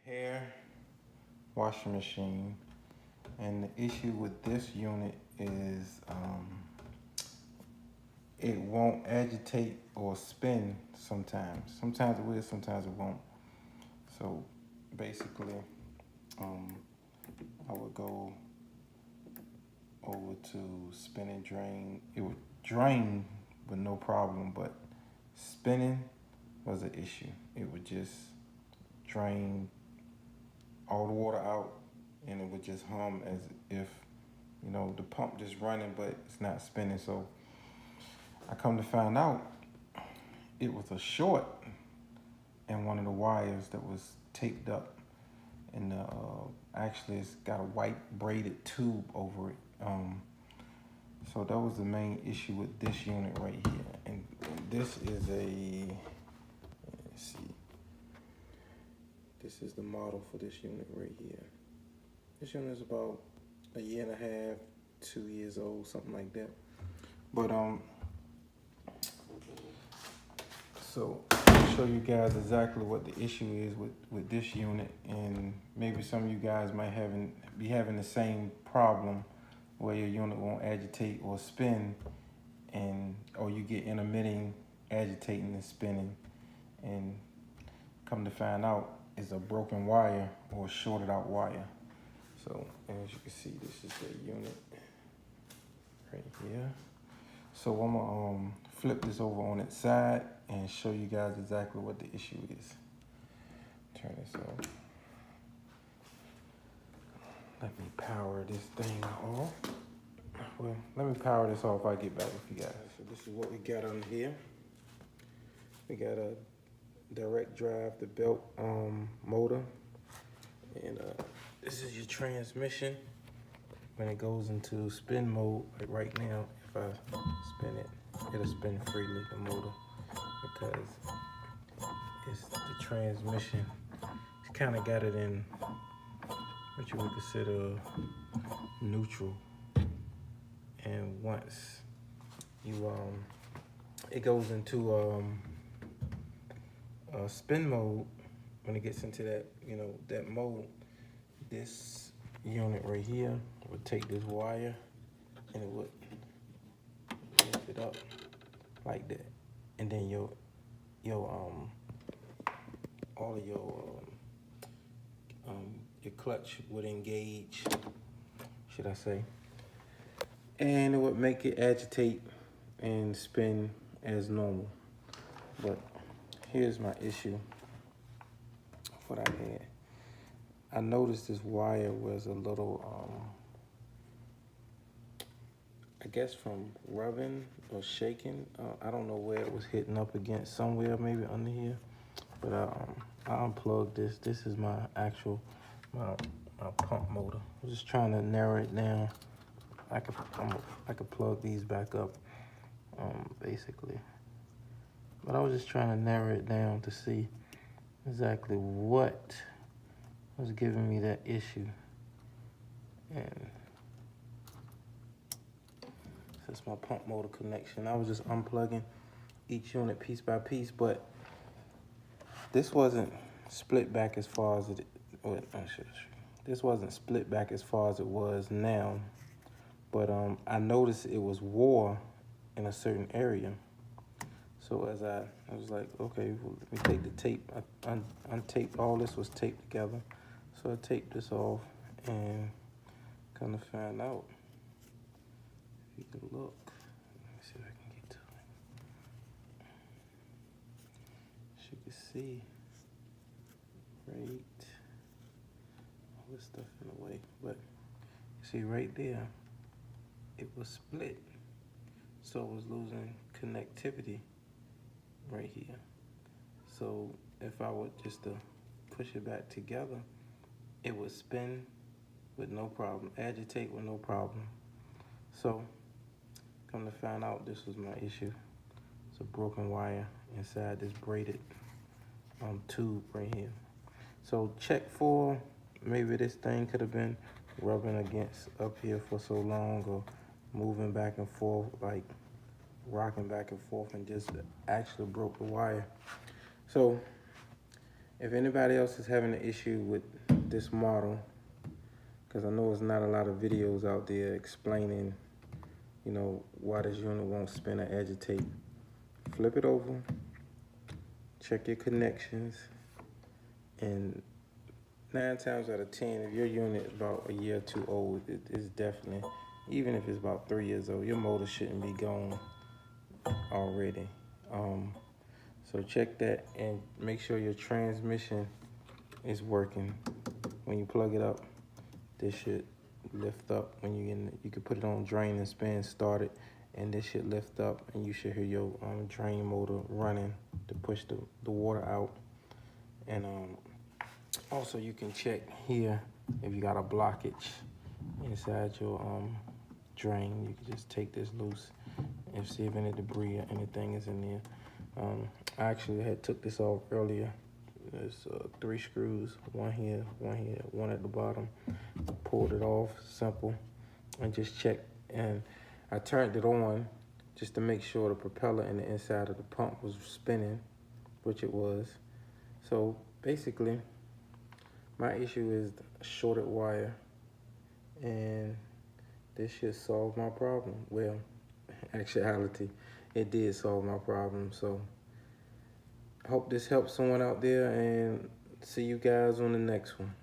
hair washing machine, and the issue with this unit is it won't agitate or spin sometimes. Sometimes it will, sometimes it won't. So basically, um, I would go over to spin and drain. It would drain with no problem, but spinning was an issue. It would just drain all the water out, and it would just hum as if the pump just running, but it's not spinning. So I come to find out it was a short in one of the wires that was taped up, and actually it's got a white braided tube over it. So that was the main issue with this unit right here, and this is let's see, this is the model for this unit right here. This unit is about a year and a half, 2 years old, something like that. But so I'll show you guys exactly what the issue is with this unit, and maybe some of you guys might be having the same problem where your unit won't agitate or spin, or you get intermitting agitating and spinning, and come to find out it's a broken wire or a shorted out wire. So as you can see, this is the unit right here. So I'm gonna flip this over on its side and show you guys exactly what the issue is. Turn this off. Let me power this thing off. Well, let me power this off. I'll get back with you guys. So this is what we got on here. We got a direct drive, the belt motor, and this is your transmission. When it goes into spin mode, like right now, if I spin it, it'll spin freely, the motor, because it's the transmission. It's kind of got it in what you would consider neutral. And once you it goes into spin mode, when it gets into that that mode, this unit right here would take this wire and it would lift it up like that, and then your all of your clutch would engage, should I say, and it would make it agitate and spin as normal. But here's my issue of what I had. I noticed this wire was a little, I guess from rubbing or shaking. I don't know where it was hitting up against, somewhere maybe under here. But I unplugged this. This is my actual, my pump motor. I'm just trying to narrow it down. I could plug these back up, basically. But I was just trying to narrow it down to see exactly what was giving me that issue. And that's my pump motor connection. I was just unplugging each unit piece by piece, but this wasn't split back as far as this wasn't split back as far as it was now. But I noticed it was wore in a certain area. So as I was like, okay, well, let me take the tape. I untaped, all this was taped together. So I taped this off and kind of found out. If you can look, let me see if I can get to it. As you can see, right, all this stuff in the way, but you see right there, it was split. So it was losing connectivity right here. So if I would just push it back together, it would spin with no problem, agitate with no problem. So come to find out, this was my issue. It's a broken wire inside this braided tube right here. So check for, maybe this thing could have been rubbing against up here for so long, or moving back and forth, like rocking back and forth, and just actually broke the wire. So If anybody else is having an issue with this model, because I know there's not a lot of videos out there explaining, you know, why this unit won't spin or agitate, flip it over, check your connections, and 9 times out of 10, if your unit is about a year or two old, it is definitely, even if it's about 3 years old, your motor shouldn't be gone already. So check that and make sure your transmission is working. When you plug it up, this should lift up. When you can put it on drain and spin, start it, and this should lift up, and you should hear your drain motor running to push the water out. And also you can check here if you got a blockage inside your drain. You can just take this loose and see if any debris or anything is in there. I actually had took this off earlier. There's 3 screws, one here, one at the bottom. Pulled it off, simple, and just checked. And I turned it on just to make sure the propeller in the inside of the pump was spinning, which it was. So basically, my issue is a shorted wire, and this should solve my problem. Well, actuality, it did solve my problem. So I hope this helps someone out there, and see you guys on the next one.